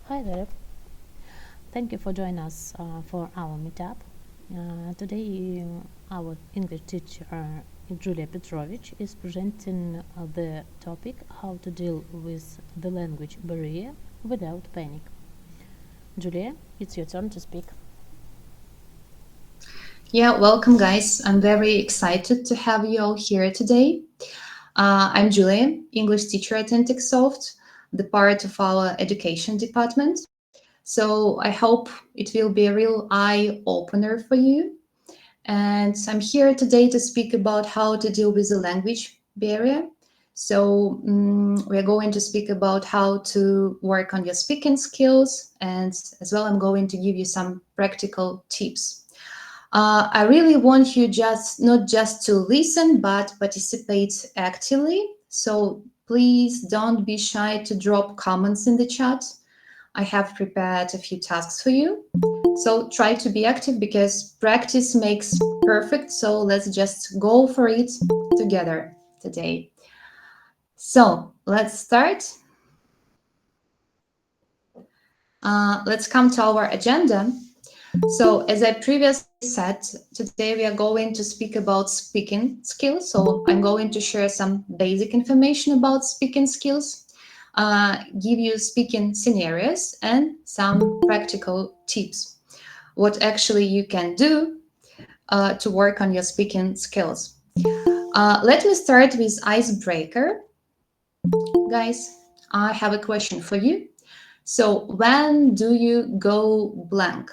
Hi there. Thank you for joining us for our meetup. Today, our English teacher, Y.Petrovich, is presenting the topic how to deal with the language barrier without panic. Julia, it's your turn to speak. Yeah, welcome, guys. I'm very excited to have you all here today. I'm Julia, English teacher at Intexsoft, the part of our education department. So I hope it will be a real eye opener for you. And I'm here today to speak about how to deal with the language barrier. So we're going to speak about how to work on your speaking skills, and as well, I'm going to give you some practical tips. I really want you just not just to listen, but participate actively. So please don't be shy to drop comments in the chat. I have prepared a few tasks for you. So try to be active because practice makes perfect. So let's just go for it together today. So let's start. Let's come to our agenda. So, as I previously said, today we are going to speak about speaking skills. So, I'm going to share some basic information about speaking skills, give you speaking scenarios, and some practical tips. What actually you can do to work on your speaking skills. Let me start with icebreaker. Guys, I have a question for you. So, when do you go blank?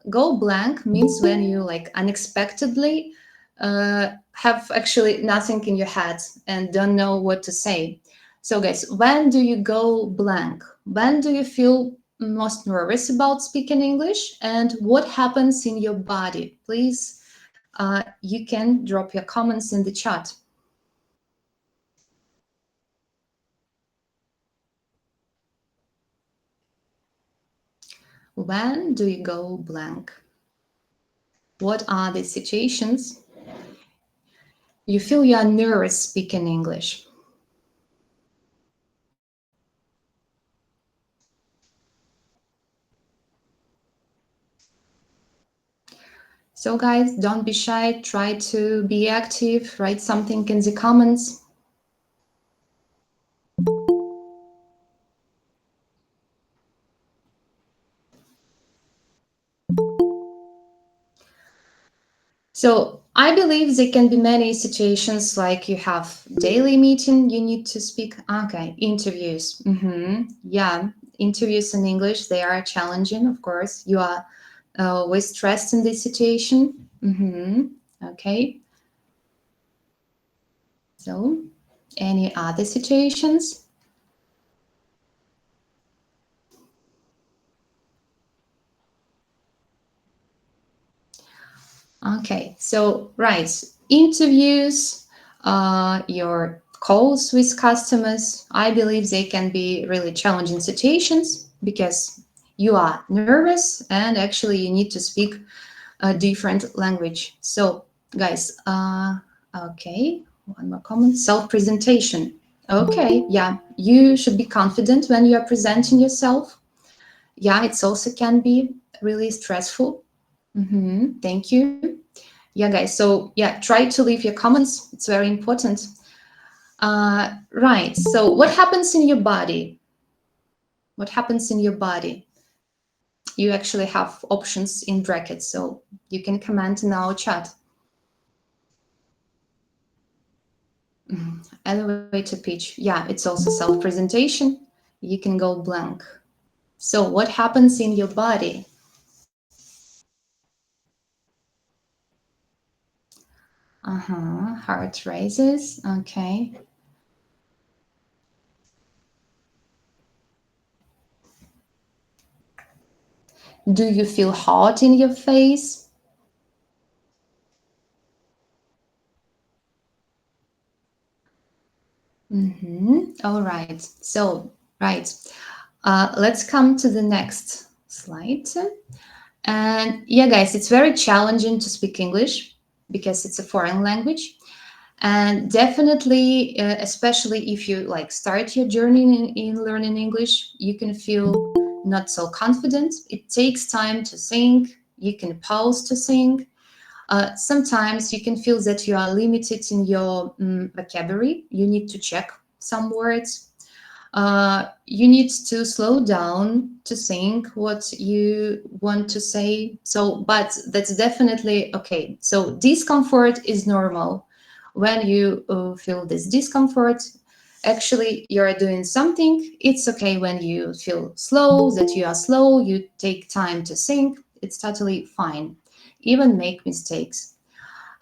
Go blank means when you like unexpectedly have actually nothing in your head and don't know what to say. So, guys, when do you go blank? When do you feel most nervous about speaking English? And what happens in your body? Please, you can drop your comments in the chat. When do you go blank? What are the situations you feel you are nervous speaking English? So, guys, don't be shy. Try to be active. Write something in the comments. So, I believe there can be many situations like you have daily meeting, you need to speak. Okay, interviews. Yeah, interviews in English, they are challenging, of course. You are always stressed in this situation. Okay. So, any other situations? Okay, so right, interviews, your calls with customers, I believe they can be really challenging situations because you are nervous and actually you need to speak a different language. So, guys, okay, one more comment. Self-presentation. Okay, yeah, you should be confident when you are presenting yourself. Yeah, it's also can be really stressful. Thank you. Yeah, guys. So yeah, try to leave your comments. It's very important. Right. So what happens in your body? What happens in your body? You actually have options in brackets, so you can comment in our chat. Elevator pitch. Yeah, it's also self-presentation. You can go blank. So what happens in your body? Heart raises. Okay. Do you feel hot in your face? All right. So, right. Let's come to the next slide. And yeah, guys, it's very challenging to speak English because it's a foreign language. And definitely, especially if you like start your journey in learning English, you can feel not so confident. It takes time to think. You can pause to think. Sometimes you can feel that you are limited in your vocabulary. You need to check some words. You need to slow down to think what you want to say. So, but that's definitely okay. So, discomfort is normal. When you feel this discomfort, actually you're doing something. It's okay when you feel slow, that you are slow, you take time to think. It's totally fine. Even make mistakes.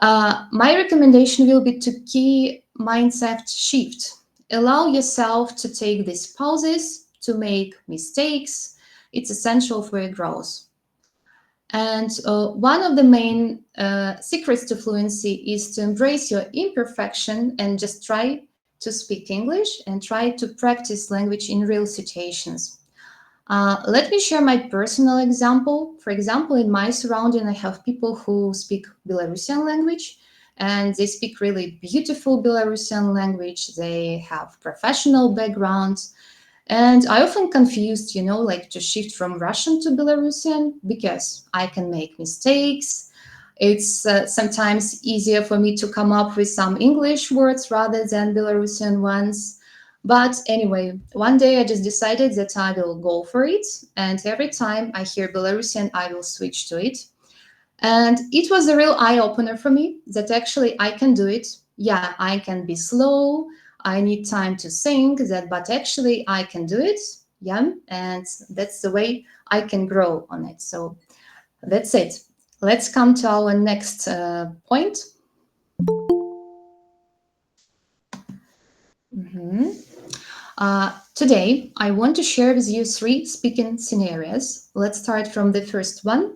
My recommendation will be to key mindset shift. Allow yourself to take these pauses, to make mistakes. It's essential for your growth. And one of the main secrets to fluency is to embrace your imperfection and just try to speak English and try to practice language in real situations. Let me share my personal example. For example, in my surrounding, I have people who speak Belarusian language, and they speak really beautiful Belarusian language. They have professional backgrounds, and I often confused, like to shift from Russian to Belarusian because I can make mistakes. It's sometimes easier for me to come up with some English words rather than Belarusian ones. But anyway, one day I just decided that I will go for it. And every time I hear Belarusian, I will switch to it. And it was a real eye opener for me that actually I can do it. Yeah, I can be slow. I need time to think that, but actually I can do it. Yeah. And that's the way I can grow on it. So that's it. Let's come to our next point. Today, I want to share with you 3 speaking scenarios. Let's start from the first one,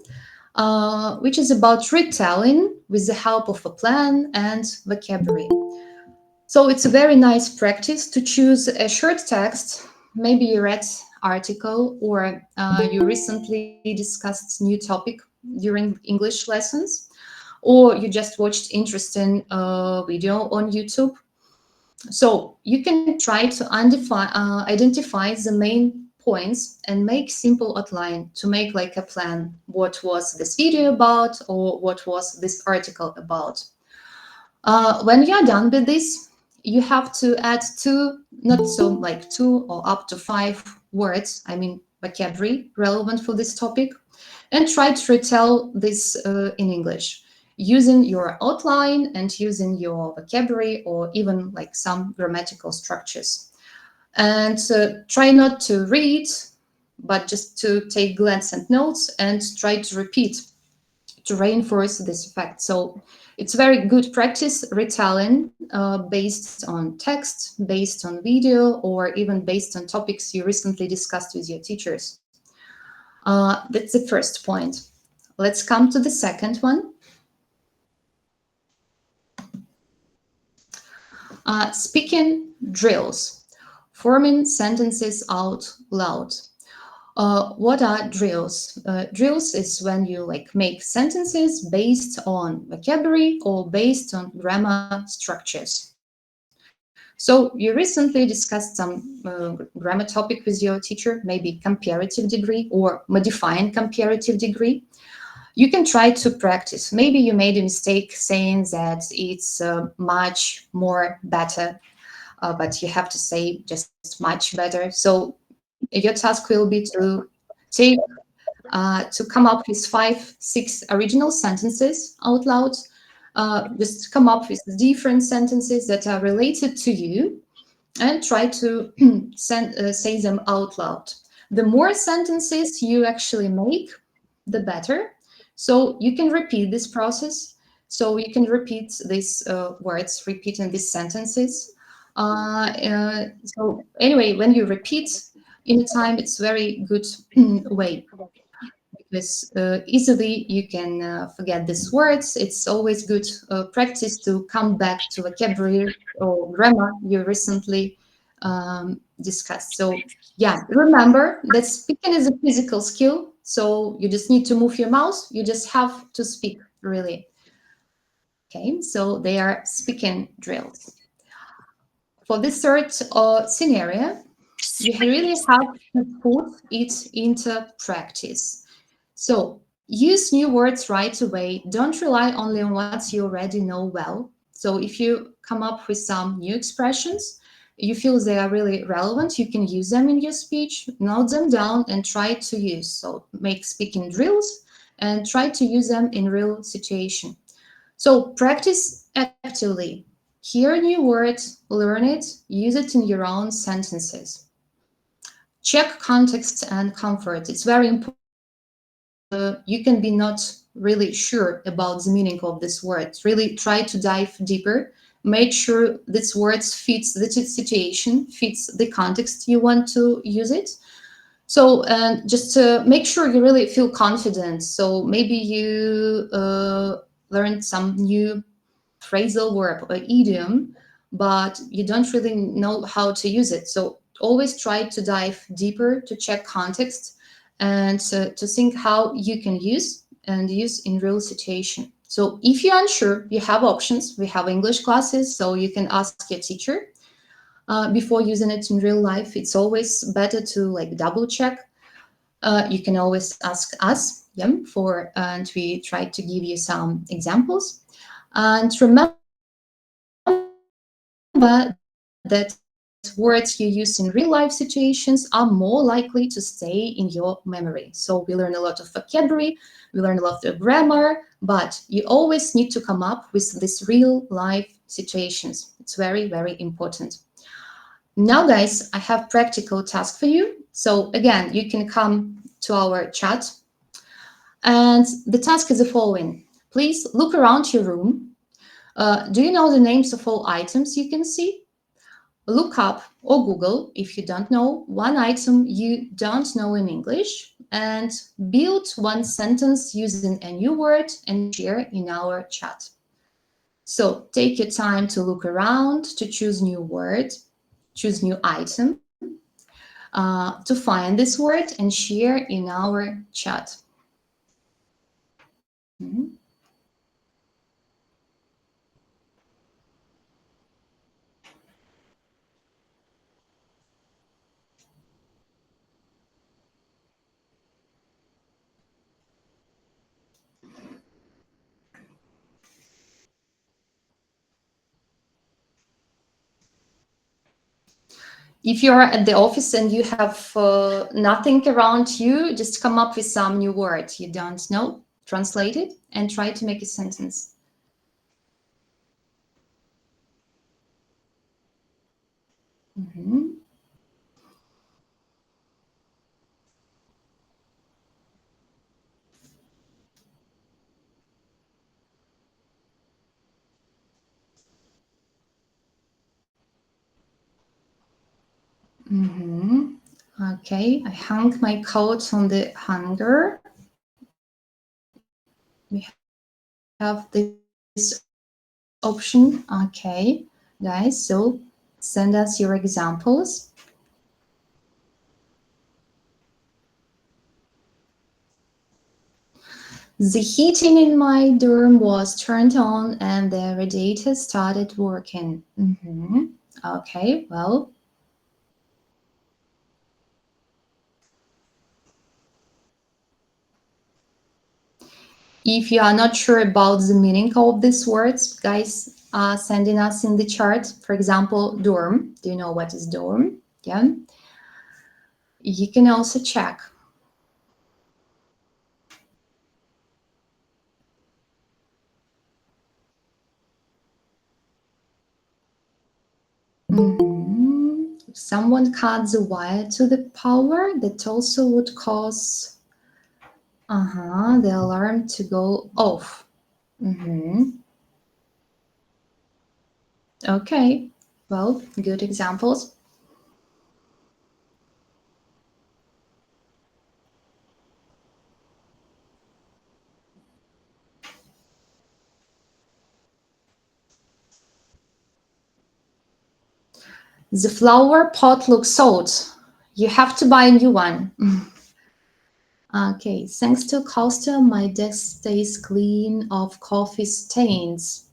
which is about retelling with the help of a plan and vocabulary. So it's a very nice practice to choose a short text. Maybe you read article or you recently discussed new topic during English lessons, or you just watched interesting video on YouTube. So you can try to identify the main points and make simple outline to make like a plan. What was this video about, or what was this article about? When you are done with this, you have to add not so like 2 or up to 5 words, I mean vocabulary relevant for this topic, and try to retell this in English using your outline and using your vocabulary or even like some grammatical structures. And try not to read, but just to take glance and notes and try to repeat to reinforce this effect. So it's very good practice retelling based on text, based on video, or even based on topics you recently discussed with your teachers. That's the first point. Let's come to the second one. Speaking drills, forming sentences out loud. What are drills? Drills is when you like make sentences based on vocabulary or based on grammar structures. So you recently discussed some grammar topic with your teacher, maybe comparative degree or modifying comparative degree. You can try to practice. Maybe you made a mistake saying that it's much more better, but you have to say just much better. So your task will be to take to come up with 5, 6 original sentences out loud. Just come up with different sentences that are related to you and try to say them out loud. The more sentences you actually make, the better. So you can repeat this process. So you can repeat these words, repeating these sentences. So anyway, when you repeat in time, it's very good way because easily you can forget these words. It's always good practice to come back to vocabulary or grammar you recently discussed. So yeah, remember that speaking is a physical skill. So you just need to move your mouth. You just have to speak, really. Okay, so they are speaking drills. For this third scenario, you really have to put it into practice. So use new words right away. Don't rely only on what you already know well. So if you come up with some new expressions, you feel they are really relevant, you can use them in your speech, note them down and try to use. So make speaking drills and try to use them in real situation. So practice actively. Hear new words, learn it, use it in your own sentences. Check context and comfort. It's very important. You can be not really sure about the meaning of this word. Really try to dive deeper. Make sure this word fits the situation, fits the context you want to use it. So, just to make sure you really feel confident. So maybe you learned some new phrasal verb or idiom, but you don't really know how to use it. So always try to dive deeper to check context and to think how you can use in real situation. So if you're unsure, you have options. We have English classes, so you can ask your teacher before using it in real life. It's always better to like double check. You can always ask us, yeah, and we try to give you some examples. And remember that words you use in real life situations are more likely to stay in your memory. So we learn a lot of vocabulary, we learn a lot of grammar, but you always need to come up with these real life situations. It's very, very important. Now, guys, I have practical task for you. So again, you can come to our chat. And the task is the following. Please look around your room. Do you know the names of all items you can see? Look up or Google, if you don't know, one item you don't know in English and build one sentence using a new word and share in our chat. So take your time to look around, to choose new word, choose new item, to find this word and share in our chat. Mhm. If you're at the office and you have nothing around you, just come up with some new word you don't know, translate it, and try to make a sentence. Mhm. Mhm. Okay, I hung my coat on the hanger. We have this option. Okay, guys, so send us your examples. The heating in my dorm was turned on and the radiator started working. Okay, well, if you are not sure about the meaning of these words, guys are sending us in the chart. For example, dorm. Do you know what is dorm? Yeah. You can also check. If someone cuts the wire to the power, that also would cause the alarm to go off. Okay, well, good examples. The flower pot looks old. You have to buy a new one. Okay, thanks to Costa, my desk stays clean of coffee stains.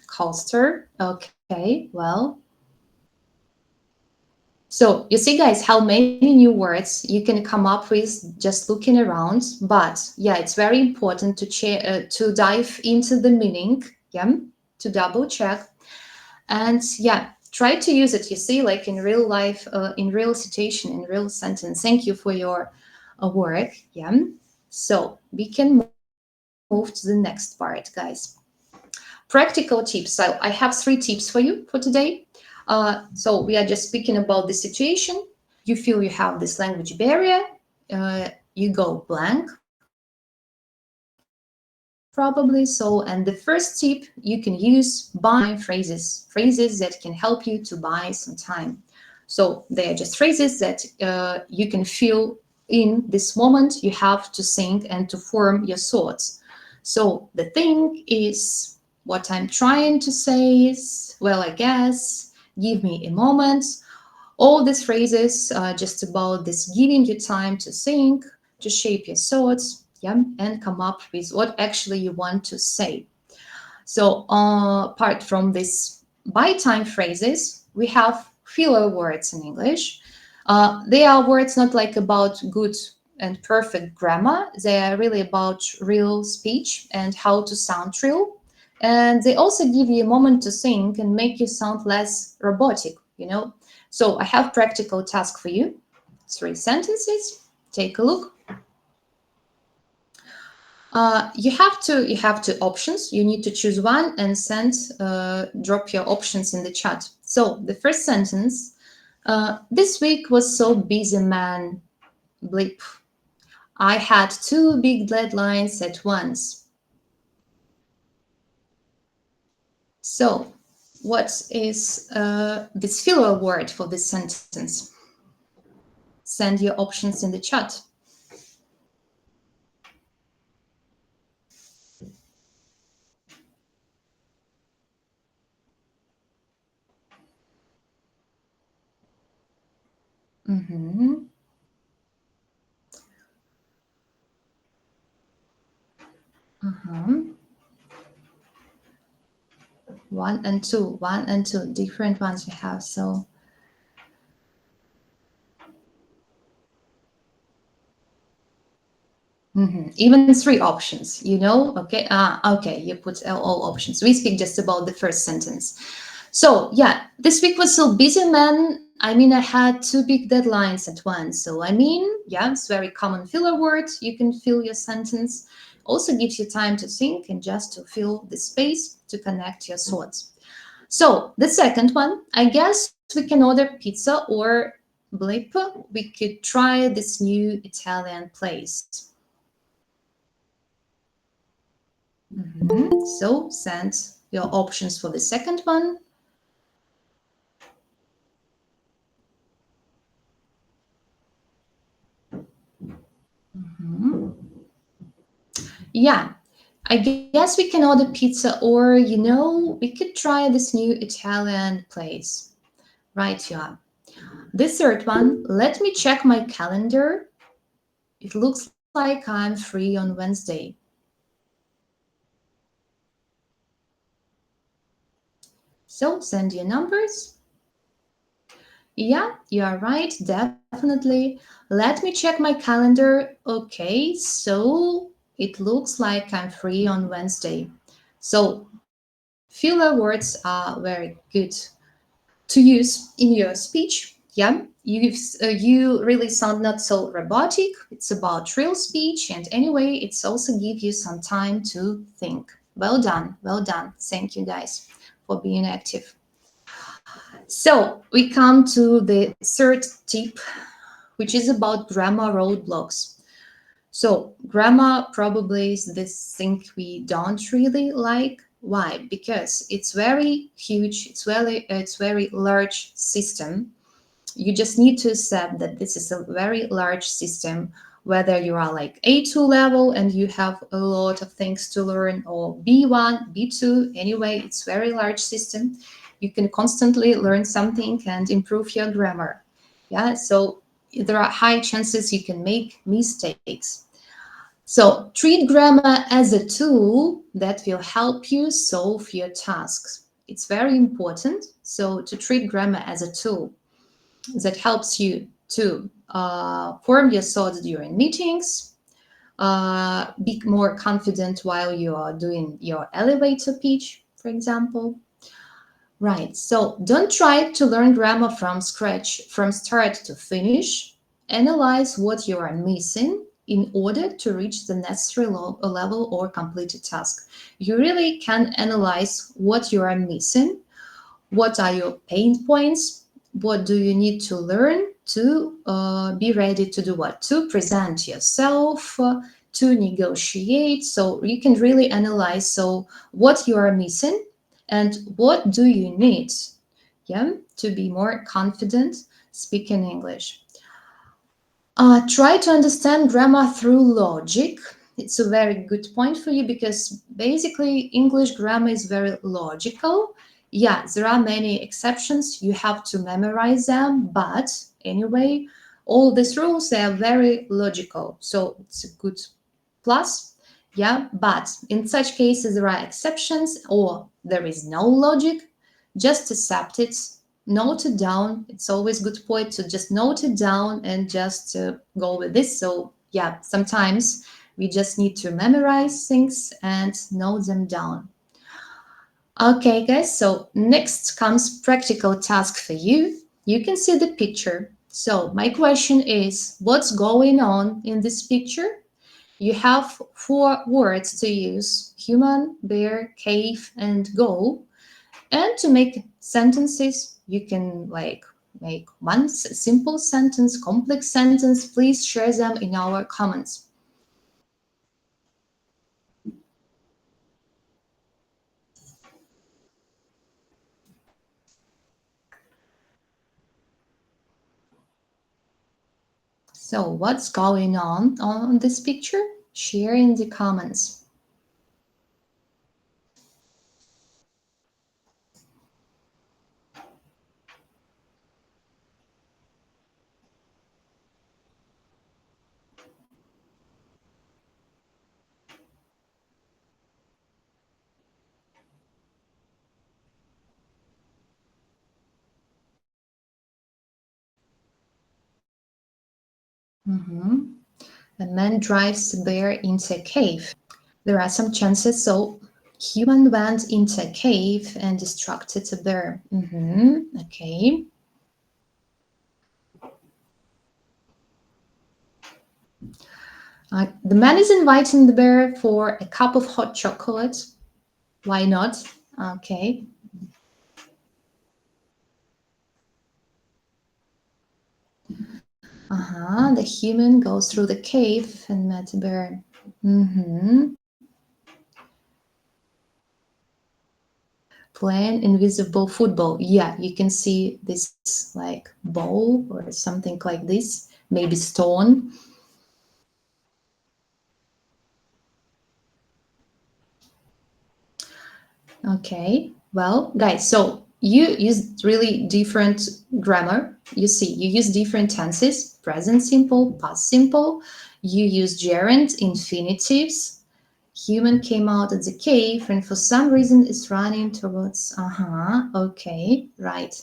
Coaster. Okay, well, So you see, guys, how many new words you can come up with just looking around. But yeah, it's very important to dive into the meaning, yeah, to double check. And yeah, try to use it, you see, like in real life, in real situation, in real sentence. Thank you for your work, yeah. So we can move to the next part, guys. Practical tips. So I have 3 tips for you for today. So we are just speaking about the situation. You feel you have this language barrier. You go blank, probably. So, and the first tip, you can use buy time phrases that can help you to buy some time. So they are just phrases that you can feel in this moment. You have to think and to form your thoughts. So the thing is, what I'm trying to say is, well, I guess, give me a moment. All these phrases are just about this giving you time to think, to shape your thoughts, yeah, and come up with what actually you want to say. So, apart from these by time phrases, we have filler words in English. They are words not like about good and perfect grammar, they are really about real speech and how to sound real. And they also give you a moment to think and make you sound less robotic, you know. So, I have practical task for you. 3 sentences. Take a look. You have 2 options. You need to choose one and drop your options in the chat. So the first sentence, this week was so busy, man. Bleep. I had 2 big deadlines at once. So what is this filler word for this sentence? Send your options in the chat. Mm-hmm. Uh-huh. 1 and 2, 1 and 2, different ones you have. So even 3 options, you know? Okay. Okay. You put all options. We speak just about the first sentence. So yeah, this week was so busy, man. I mean, I had 2 big deadlines at once. So I mean, yeah, it's very common filler word. You can fill your sentence. Also gives you time to think and just to fill the space to connect your thoughts. So the second one, I guess we can order pizza or blip. We could try this new Italian place. So send your options for the second one. Yeah, I guess we can order pizza or, we could try this new Italian place. Right, yeah. The third one, let me check my calendar. It looks like I'm free on Wednesday. So send your numbers. Yeah, you are right, definitely. Let me check my calendar. Okay, so it looks like I'm free on Wednesday. So filler words are very good to use in your speech. Yeah, you really sound not so robotic. It's about real speech, and anyway, it's also give you some time to think. Well done, well done. Thank you guys for being active. So we come to the third tip, which is about grammar roadblocks. So grammar probably is this thing we don't really like. Why? Because it's very huge. It's very large system. You just need to accept that this is a very large system. Whether you are like A2 level and you have a lot of things to learn, or B1, B2, anyway, it's very large system. You can constantly learn something and improve your grammar. Yeah, so there are high chances you can make mistakes. So treat grammar as a tool that will help you solve your tasks. It's very important. So to treat grammar as a tool. that helps you to form your thoughts during meetings, be more confident while you are doing your elevator pitch, for example. Right, so don't try to learn grammar from scratch, from start to finish. Analyze what you are missing in order to reach the necessary level or complete a task. You really can analyze what you are missing, what are your pain points, what do you need to learn to be ready to do what? To present yourself, to negotiate. So you can really analyze so what you are missing and what do you need, yeah, to be more confident speaking English. Try to understand grammar through logic. It's a very good point for you because basically English grammar is very logical. Yeah, there are many exceptions. You have to memorize them, but anyway, all these rules, they are very logical. So it's a good plus. Yeah, but in such cases, there are exceptions or there is no logic. Just accept it, note it down. It's always good point to just note it down and just go with this. So yeah, sometimes we just need to memorize things and note them down. Okay, guys, so next comes practical task for you. You can see the picture. So my question is, what's going on in this picture? You have 4 words to use: human, bear, cave, and go. And to make sentences, you can like make one simple sentence, complex sentence. Please share them in our comments. So what's going on this picture? Share in the comments. A man drives the bear into a cave. There are some chances. So human went into a cave and distracted the bear. Okay. The man is inviting the bear for a cup of hot chocolate. Why not? Okay. The human goes through the cave and met the bear. Playing invisible football. Yeah, you can see this like ball or something like this, maybe stone. Okay, well, guys, so you use really different grammar. You see, you use different tenses: present simple, past simple. You use gerund, infinitives. Human came out of the cave and for some reason is running towards. Okay, right.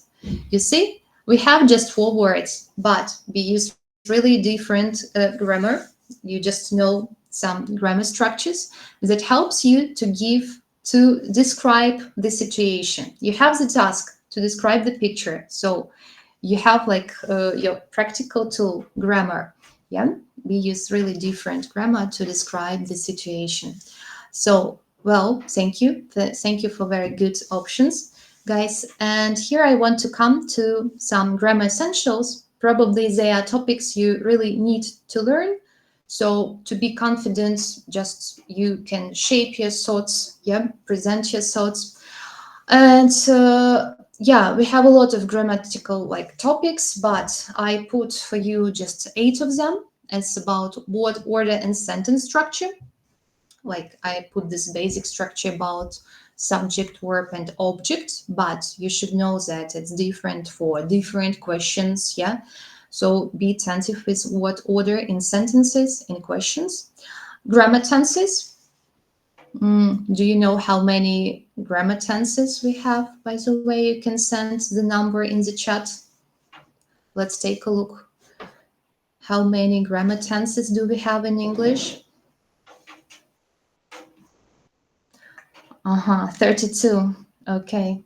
You see, we have just 4 words, but we use really different grammar. You just know some grammar structures that helps you to describe the situation. You have the task to describe the picture. So you have like your practical tool, grammar. Yeah, we use really different grammar to describe the situation. So, well, thank you. Thank you for very good options, guys. And here I want to come to some grammar essentials. Probably they are topics you really need to learn. So to be confident, just you can shape your thoughts, yeah, present your thoughts. And yeah, we have a lot of grammatical like topics, but I put for you just 8 of them. It's about word order and sentence structure. Like I put this basic structure about subject, verb, and object, but you should know that it's different for different questions. Yeah. So be attentive with what order in sentences, in questions. Grammar tenses. Do you know how many grammar tenses we have? By the way, you can send the number in the chat. Let's take a look. How many grammar tenses do we have in English? 32. Okay.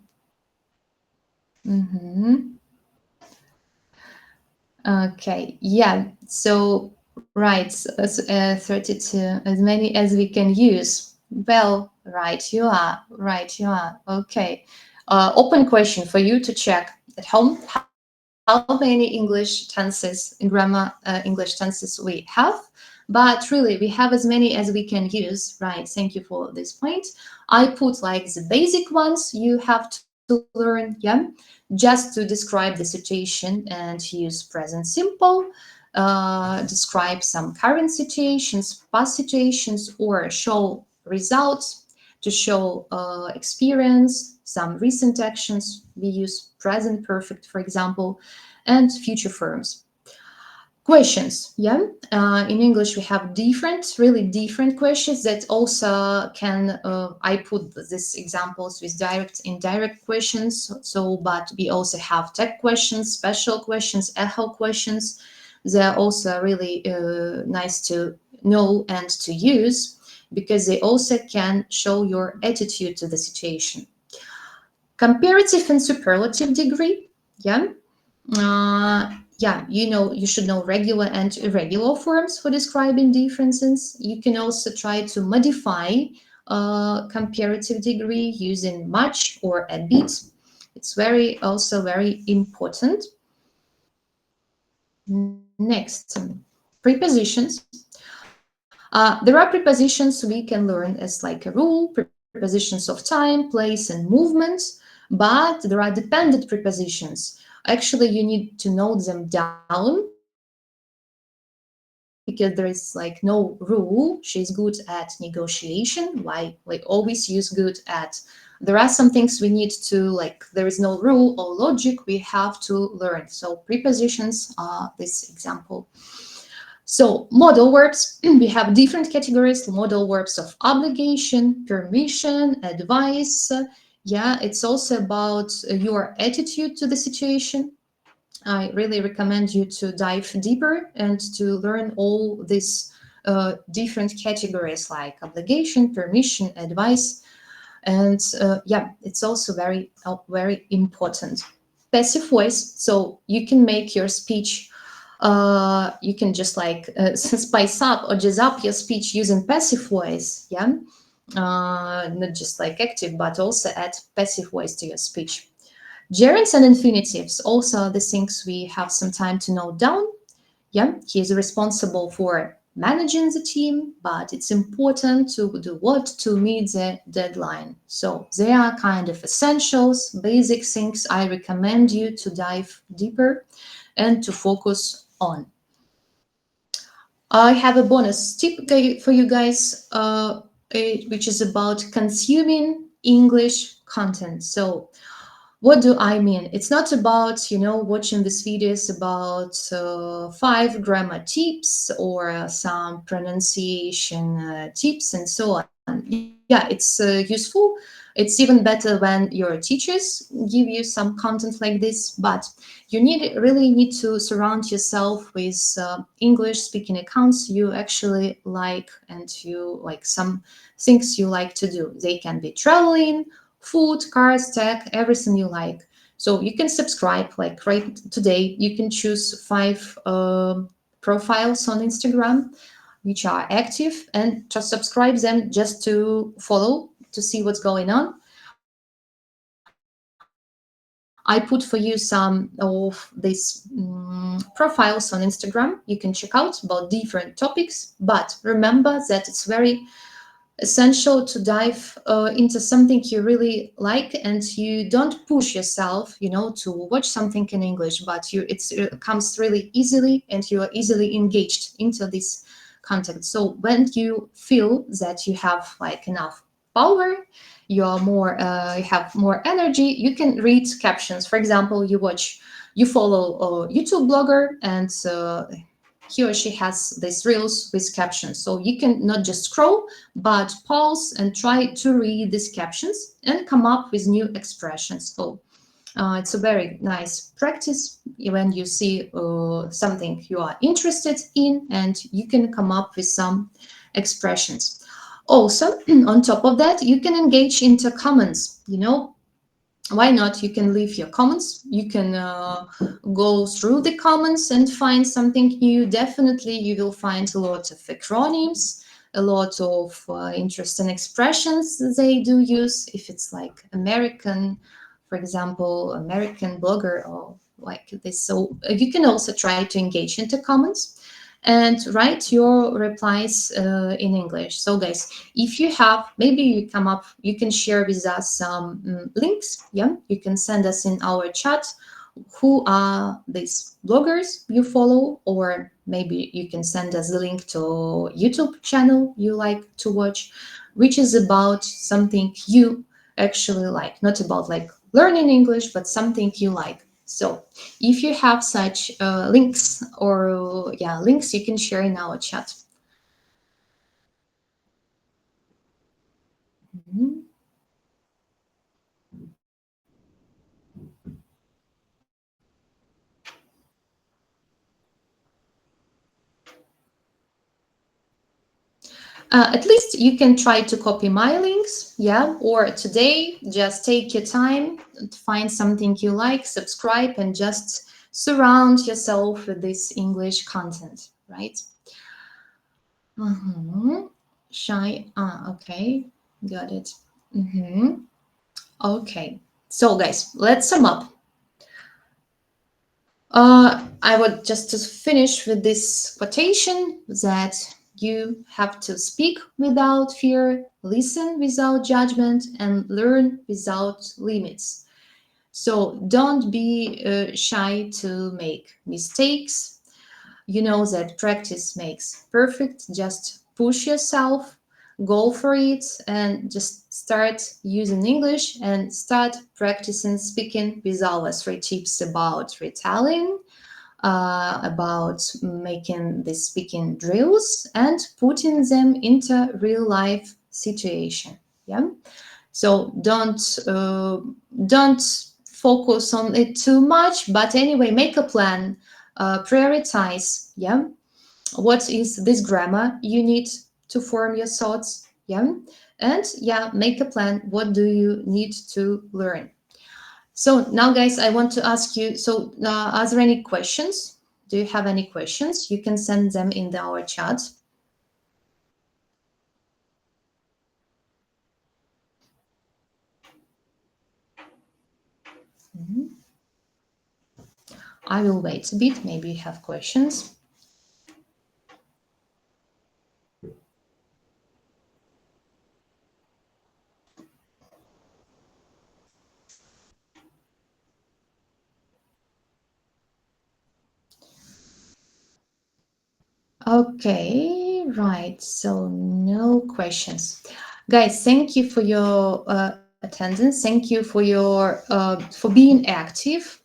Okay. Yeah. So, right. 32. As many as we can use. Well, right. You are. Right. You are. Okay. Open question for you to check at home. How many English tenses in grammar English tenses we have? But really, we have as many as we can use. Right. Thank you for this point. I put like the basic ones you have to learn. Yeah. Just to describe the situation and use present simple. Describe some current situations, past situations, or show results to show experience, some recent actions. We use present perfect, for example, and future forms. Questions, yeah. In English, we have different, really different questions that also can. I put these examples with direct, indirect questions. So, but we also have tag questions, special questions, echo questions. They're also really nice to know and to use because they also can show your attitude to the situation. Comparative and superlative degree, yeah. Yeah, you should know regular and irregular forms for describing differences. You can also try to modify comparative degree using much or a bit. It's also very important. Next, prepositions. There are prepositions we can learn as like a rule, prepositions of time, place, and movement, but there are dependent prepositions. Actually, you need to note them down because there is like no rule. She's good at negotiation. Why we always use good at? There are some things we need to like. There is no rule or logic. We have to learn. So prepositions are this example. So modal verbs, we have different categories, modal verbs of obligation, permission, advice. Yeah, it's also about your attitude to the situation. I really recommend you to dive deeper and to learn all these different categories like obligation, permission, advice. And yeah, it's also very important. Passive voice, so you can make your speech you can just like spice up or jazz up your speech using passive voice, yeah. Not just like active, but also add passive voice to your speech. Gerunds and infinitives, also the things we have some time to note down. Yeah, he is responsible for managing the team, but it's important to do what to meet the deadline. So they are kind of essentials, basic things I recommend you to dive deeper and to focus on. I have a bonus tip for you guys, which is about consuming English content. So what do I mean? It's not about, watching these videos about 5 grammar tips or some pronunciation tips and so on. Yeah, it's useful. It's even better when your teachers give you some content like this, but you really need to surround yourself with English speaking accounts you actually like and you like some things you like to do. They can be traveling, food, cars, tech, everything you like. So you can subscribe, like right today, you can choose 5 profiles on Instagram which are active and just subscribe them just to follow to see what's going on. I put for you some of these profiles on Instagram. You can check out about different topics, but remember that it's very essential to dive into something you really like and you don't push yourself to watch something in English, but it comes really easily and you are easily engaged into this content. So when you feel that you have like enough power, you have more energy, you can read captions. For example, you follow a YouTube blogger and he or she has these reels with captions. So you can not just scroll, but pause and try to read these captions and come up with new expressions. So It's a very nice practice when you see something you are interested in and you can come up with some expressions. Also, on top of that, you can engage into comments. Why not? You can leave your comments. You can go through the comments and find something new. Definitely, you will find a lot of acronyms, a lot of interesting expressions they do use. If it's like American, for example, American blogger or like this. So you can also try to engage into comments and write your replies in English. So guys, if you have, maybe you come up, you can share with us some links. Yeah, you can send us in our chat who are these bloggers you follow, or maybe you can send us the link to YouTube channel you like to watch, which is about something you actually like, not about like learning English, but something you like. So if you have such links or links, you can share in our chat. Mhm. At least you can try to copy my links, yeah, or today just take your time to find something you like, subscribe, and just surround yourself with this English content, right? Shy, okay, got it. Okay, so guys, let's sum up. I would just to finish with this quotation that you have to speak without fear, listen without judgment, and learn without limits. So don't be shy to make mistakes. You know that practice makes perfect. Just push yourself, go for it, and just start using English and start practicing speaking with our 3 tips about retelling, about making the speaking drills and putting them into real life situation. Yeah. So don't focus on it too much, but anyway, make a plan, prioritize. Yeah, what is this grammar you need to form your thoughts. Yeah, and make a plan. What do you need to learn? So now, guys, I want to ask you, so are there any questions? Do you have any questions? You can send them in our chat. I will wait a bit. Maybe you have questions. Okay, right. So no questions. Guys, thank you for your attendance. Thank you for being active.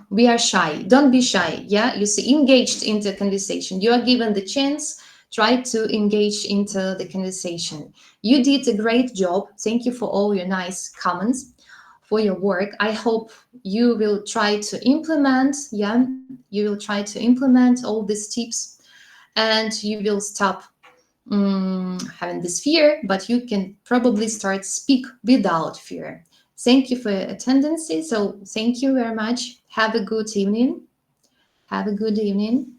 We are shy. Don't be shy. Yeah, you see, engaged into conversation. You are given the chance. Try to engage into the conversation. You did a great job. Thank you for all your nice comments, for your work. I hope you will try to implement. Yeah, you will try to implement all these tips, and you will stop having this fear, but you can probably start speak without fear. Thank you for your attendance. So thank you very much. Have a good evening. Have a good evening.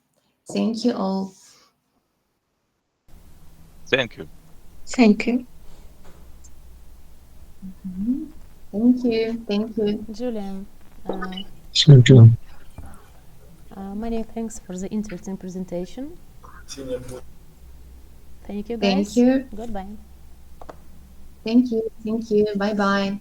Thank you all. Thank you. Thank you. Thank you. Thank you. Julian, Thank you. many thanks for the interesting presentation. Thank you, guys. Thank you. Goodbye. Thank you. Thank you. Bye bye.